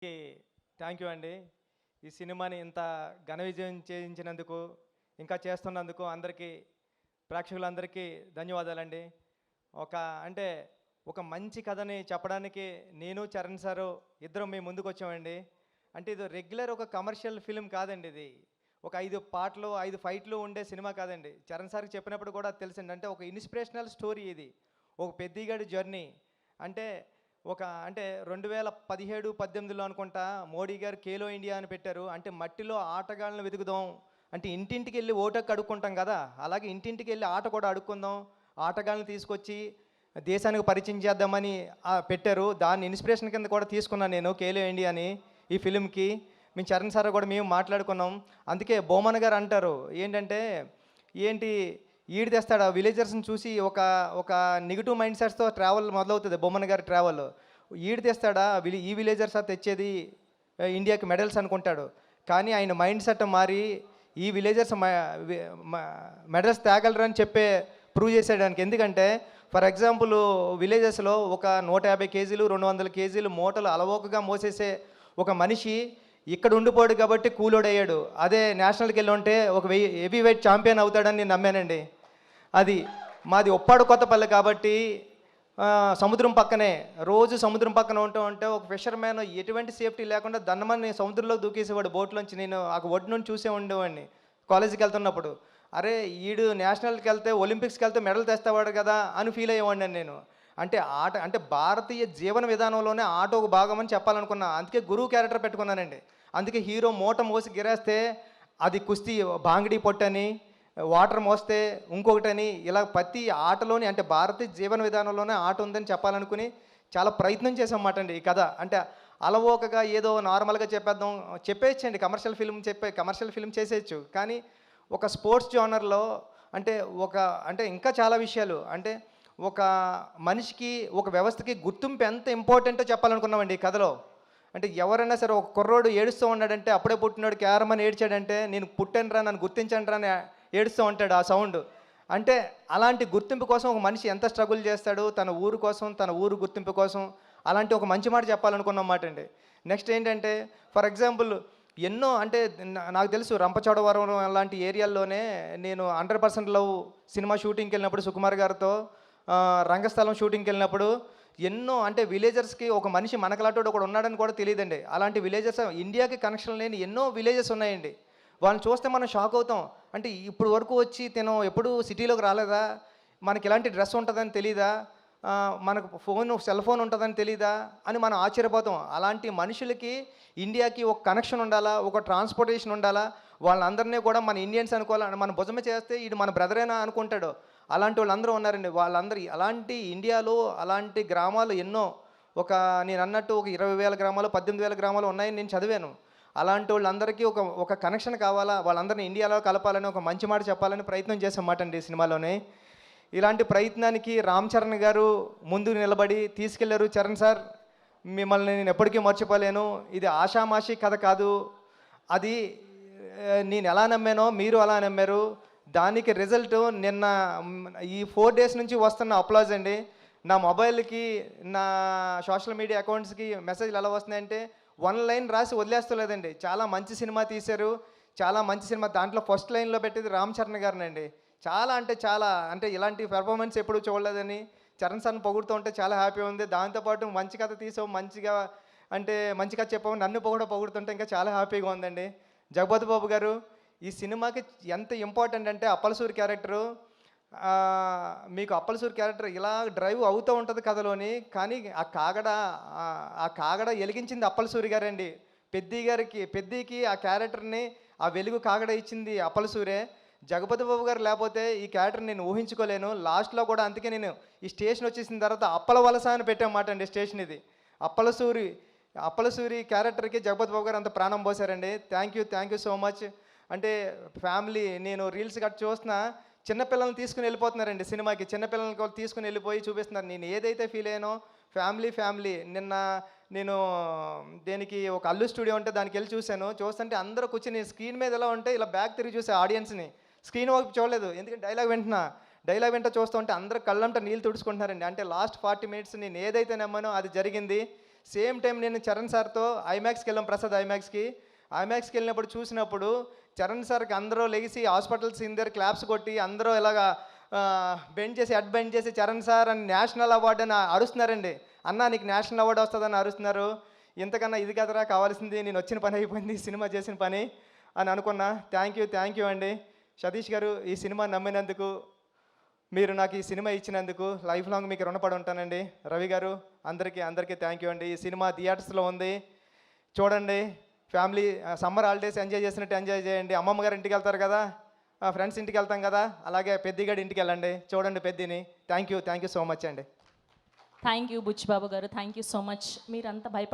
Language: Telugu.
కి థ్యాంక్ యూ అండి. ఈ సినిమాని ఇంత ఘన విజయం చేయించినందుకు, ఇంకా చేస్తున్నందుకు అందరికీ ప్రేక్షకులందరికీ ధన్యవాదాలండి. ఒక అంటే ఒక మంచి కథని చెప్పడానికి నేను, చరణ్ సారు ఇద్దరం మీ ముందుకొచ్చామండి. అంటే ఇది రెగ్యులర్ ఒక కమర్షియల్ ఫిల్మ్ కాదండి ఇది. ఒక 5 పాటలు, 5 ఫైట్లు ఉండే సినిమా కాదండి. చరణ్ సార్‌కి చెప్పినప్పుడు కూడా తెలిసింది. అంటే ఒక ఇన్స్పిరేషనల్ స్టోరీ ఇది. ఒక పెద్దిగాడి జర్నీ. అంటే అంటే 2017, 18లో అనుకుంటా మోడీ గారు ఖేలో ఇండియా అని పెట్టారు. అంటే మట్టిలో ఆటగాళ్ళని వెతుకుదాం. అంటే ఇంటింటికెళ్ళి ఓటక్కు అడుక్కుంటాం కదా! అలాగే ఇంటింటికెళ్ళి ఆట కూడా అడుక్కుందాం. ఆటగాళ్ళని తీసుకొచ్చి దేశానికి పరిచయం చేద్దామని పెట్టారు. దాన్ని ఇన్స్పిరేషన్ కింద కూడా తీసుకున్నాను నేను ఖేలో ఇండియాని ఈ ఫిల్మ్‌కి. మేము చరణ్ సార్ కూడా మేము మాట్లాడుకున్నాం. అందుకే బొమ్మన్ గారు అంటారు ఏంటంటే, ఏంటి ఈడు తెస్తాడా విలేజర్స్‌ని చూసి ఒక ఒక నెగెటివ్ మైండ్ సెట్స్‌తో ట్రావెల్ మొదలవుతది బొమ్మన్ గారి ట్రావెల్. ఈడు తెస్తాడా ఈ విలేజర్సా తెచ్చేది ఇండియాకి మెడల్స్ అనుకుంటాడు. కానీ ఆయన మైండ్ సెట్ మారి ఈ విలేజర్స్ మెడల్స్ తేగలరని చెప్పే ప్రూవ్ చేసేయడానికి. ఎందుకంటే ఫర్ ఎగ్జాంపుల్ విలేజెస్‌లో ఒక 150 కేజీలు, 200 కేజీలు మూటలు అలవోకగా మోసేసే ఒక మనిషి ఇక్కడ ఉండిపోయాడు కాబట్టి కూలోడయ్యాడు. అదే నేషనల్‌కి వెళ్ళి ఉంటే ఒక హెవీ వెయిట్ ఛాంపియన్ అవుతాడని నేను నమ్మానండి. అది మాది ఉప్పాడు కొత్తపల్లి కాబట్టి సముద్రం పక్కనే రోజు సముద్రం పక్కన ఉంటూ ఉంటే ఒక ఫిషర్‌మ్యాన్ ఎటువంటి సేఫ్టీ లేకుండా దన్నమని సముద్రంలోకి దూకేసేవాడు బోట్‌లోంచి. నేను ఆ ఒడ్డు నుండి చూసే ఉండేవాడిని కాలేజీకి వెళ్తున్నప్పుడు. అరే ఈడు నేషనల్‌కి వెళ్తే ఒలింపిక్స్‌కి వెళ్తే మెడల్ తెస్తావాడు కదా అని ఫీల్ అయ్యేవాడిని నేను. అంటే ఆట అంటే భారతీయ జీవన విధానంలోనే ఆట ఒక భాగం అని చెప్పాలనుకున్నా. అందుకే గురువు క్యారెక్టర్ పెట్టుకున్నానండి. అందుకే హీరో మూట మోసి గిరేస్తే అది కుస్తీ బాంగిడి పొట్టని, వాటర్ మోస్తే ఇంకొకటని, ఇలా ప్రతి ఆటలోని అంటే భారతీయ జీవన విధానంలోనే ఆట ఉందని చెప్పాలనుకుని చాలా ప్రయత్నం చేసామన్నమాట అండి ఈ కథ. అంటే అలవోకగా ఏదో నార్మల్గా చెప్పేద్దాం చెప్పేయచ్చండి, కమర్షియల్ ఫిల్మ్ చేసేయచ్చు. కానీ ఒక స్పోర్ట్స్ జోనర్లో అంటే అంటే ఇంకా చాలా విషయాలు అంటే ఒక మనిషికి ఒక వ్యవస్థకి గుర్తింపు ఎంత ఇంపార్టెంటో చెప్పాలనుకున్నామండి ఈ కథలో. అంటే ఎవరైనా సరే ఒక కుర్రోడు ఏడుస్తూ ఉన్నాడంటే, అప్పుడే పుట్టినాడు క్యారమని ఏడ్చాడంటే, నేను పుట్టానురా నన్ను గుర్తించండిరా అని ఏడుస్తూ ఉంటాడు ఆ సౌండ్. అంటే అలాంటి గుర్తింపు కోసం ఒక మనిషి ఎంత స్ట్రగుల్ చేస్తాడు తన ఊరు కోసం, తన ఊరు గుర్తింపు కోసం. అలాంటి ఒక మంచి మాట చెప్పాలనుకున్న మాట అండి. నెక్స్ట్ ఏంటంటే ఫర్ ఎగ్జాంపుల్ ఎన్నో అంటే నాకు తెలుసు రంపచోడవరం అలాంటి ఏరియాల్లోనే నేను 100% లవ్ సినిమా షూటింగ్కి వెళ్ళినప్పుడు సుకుమార్ గారితో రంగస్థలం షూటింగ్కి వెళ్ళినప్పుడు ఎన్నో అంటే విలేజర్స్కి ఒక మనిషి మనకలాంటి ఒకడు ఉన్నాడని కూడా తెలియదండి. అలాంటి విలేజెస్ ఇండియాకి కనెక్షన్ లేని ఎన్నో విలేజెస్ ఉన్నాయండి. వాళ్ళని చూస్తే మనం షాక్ అవుతాం. అంటే ఇప్పుడు వరకు వచ్చి తిను ఎప్పుడు సిటీలోకి రాలేదా, మనకి ఇలాంటి డ్రెస్ ఉంటుందని తెలీదా, మనకు సెల్ ఫోన్ ఉంటుందని తెలీదా అని మనం ఆశ్చర్యపోతాం. అలాంటి మనుషులకి ఇండియాకి ఒక కనెక్షన్ ఉండాలా, ఒక ట్రాన్స్పోర్టేషన్ ఉండాలా, వాళ్ళందరినీ కూడా మన ఇండియన్స్ అనుకోవాలని మన భుజమే చేస్తే ఇది మన బ్రదరేనా అనుకుంటాడు. అలాంటి వాళ్ళందరూ ఉన్నారండి. వాళ్ళందరూ అలాంటి ఇండియాలో అలాంటి గ్రామాలు ఎన్నో నేను అన్నట్టు ఒక 20,000 గ్రామాలు 18,000 గ్రామాలు ఉన్నాయని నేను చదివాను. అలాంటి వాళ్ళందరికీ ఒక కనెక్షన్ కావాలా, వాళ్ళందరినీ ఇండియాలో కలపాలని ఒక మంచి మాట చెప్పాలని ప్రయత్నం చేసామాట అండి ఈ సినిమాలోనే. ఇలాంటి ప్రయత్నానికి రామ్ చరణ్ గారు ముందు నిలబడి తీసుకెళ్లారు. చరణ్ సార్ మిమ్మల్ని నేను ఎప్పటికీ మర్చిపోలేను. ఇది ఆషామాషి కథ కాదు. అది నేను ఎలా నమ్మానో మీరు అలా నమ్మారు. దానికి రిజల్ట్ నిన్న ఈ 4 డేస్ నుంచి వస్తున్న అప్లాజ్ అండి. నా మొబైల్కి నా సోషల్ మీడియా అకౌంట్స్కి మెసేజ్లు ఎలా వస్తున్నాయంటే 1 లైన్ రాసి వదిలేస్తలేదండి. చాలా మంచి సినిమా తీశారు, చాలా మంచి సినిమా. దాంట్లో ఫస్ట్ లైన్లో పెట్టేది రామ్ చరణ్ గారినండి. చాలా అంటే చాలా అంటే ఇలాంటి పెర్ఫార్మెన్స్ ఎప్పుడూ చూడలేదని చరణ్ సార్ని పొగుడుతూ ఉంటే చాలా హ్యాపీ ఉంది. దాంతోపాటు మంచి కథ తీసావు, మంచిగా అంటే మంచి కథ చెప్పావు, నన్ను కూడా పొగుడుతుంటే ఇంకా చాలా హ్యాపీగా ఉందండి. జగపతి బాబు గారు ఈ సినిమాకి ఎంత ఇంపార్టెంట్ అంటే అప్పలసూరి క్యారెక్టరు, మీకు అప్పలసూరి క్యారెక్టర్ ఇలా డ్రైవ్ అవుతూ ఉంటుంది కథలోని. కానీ ఆ కాగడ వెలిగించింది అప్పలసూరి గారండి. పెద్దికి ఆ క్యారెక్టర్ని ఆ వెలుగు కాగడ ఇచ్చింది అప్పలసూరే. జగపతి బాబు గారు లేకపోతే ఈ క్యారెక్టర్ నేను ఊహించుకోలేను. లాస్ట్లో కూడా అందుకే నేను ఈ స్టేషన్ వచ్చేసిన తర్వాత అప్పల వలస అని పెట్టామాట అండి స్టేషన్ ఇది. అప్పలసూరి క్యారెక్టర్కి జగపతి బాబు గారు అంత ప్రాణం పోసారండి. Thank you so much. అంటే ఫ్యామిలీ నేను రీల్స్ గట్రా చూస్తున్నా, చిన్నపిల్లల్ని తీసుకుని వెళ్ళిపోతున్నారండి సినిమాకి. చిన్నపిల్లల్ని కూడా తీసుకుని వెళ్ళిపోయి చూపిస్తున్నారు. నేను ఏదైతే ఫీల్ అయ్యానో ఫ్యామిలీ నిన్న నేను దేనికి ఒక అల్లు స్టూడియో ఉంటే దానికి వెళ్ళి చూశాను. చూస్తుంటే అందరూ కూర్చొని స్క్రీన్ మీద ఎలా ఉంటే ఇలా బ్యాక్ తిరిగి చూసే ఆడియన్స్ని. స్క్రీన్ వైపు చూడలేదు, ఎందుకంటే డైలాగ్ వింటా చూస్తూ ఉంటే అందరూ కళ్ళంట నీళ్ళు తుడుచుకుంటున్నారండి. అంటే లాస్ట్ 40 మినిట్స్ నేను ఏదైతే నమ్మానో అది జరిగింది. సేమ్ టైం నేను చరణ్ సార్తో ఐమాక్స్కి వెళ్ళాం, ప్రసాద్ ఐమాక్స్కి వెళ్ళినప్పుడు చూసినప్పుడు చరణ్ సార్కి అందరూ లెగిసి హాస్పిటల్ సీన్ దగ్గర క్లాప్స్ కొట్టి అందరూ ఇలాగా బెండ్ చేసి బెండ్ చేసి చరణ్ సార్ అని నేషనల్ అవార్డు అని అరుస్తున్నారండి. అన్న నీకు నేషనల్ అవార్డు వస్తుందని అరుస్తున్నారు. ఇంతకన్నా ఇది కదరా కావాల్సింది, నేను వచ్చిన పని అయిపోయింది, సినిమా చేసిన పని అని అనుకున్నా. థ్యాంక్ యూ అండి సతీష్ గారు, ఈ సినిమా నమ్మినందుకు, మీరు నాకు ఈ సినిమా ఇచ్చినందుకు లైఫ్ లాంగ్ మీకు రుణపడి ఉంటానండి. రవి గారు అందరికీ థ్యాంక్ యూ అండి. ఈ సినిమా థియేటర్స్లో ఉంది, చూడండి. ఫ్యామిలీ సమ్మర్ హాలిడేస్ ఎంజాయ్ చేసినట్టు ఎంజాయ్ చేయండి. అమ్మమ్మ గారు ఇంటికి వెళ్తారు కదా, ఫ్రెండ్స్ ఇంటికి వెళ్తాం కదా, అలాగే పెద్దిగాడి ఇంటికి వెళ్ళండి, చూడండి పెద్దిని. థ్యాంక్ యూ సో మచ్ అండి. థ్యాంక్ యూ బుచ్చిబాబు గారు, థ్యాంక్ యూ సో మచ్. మీరంతా భయపడ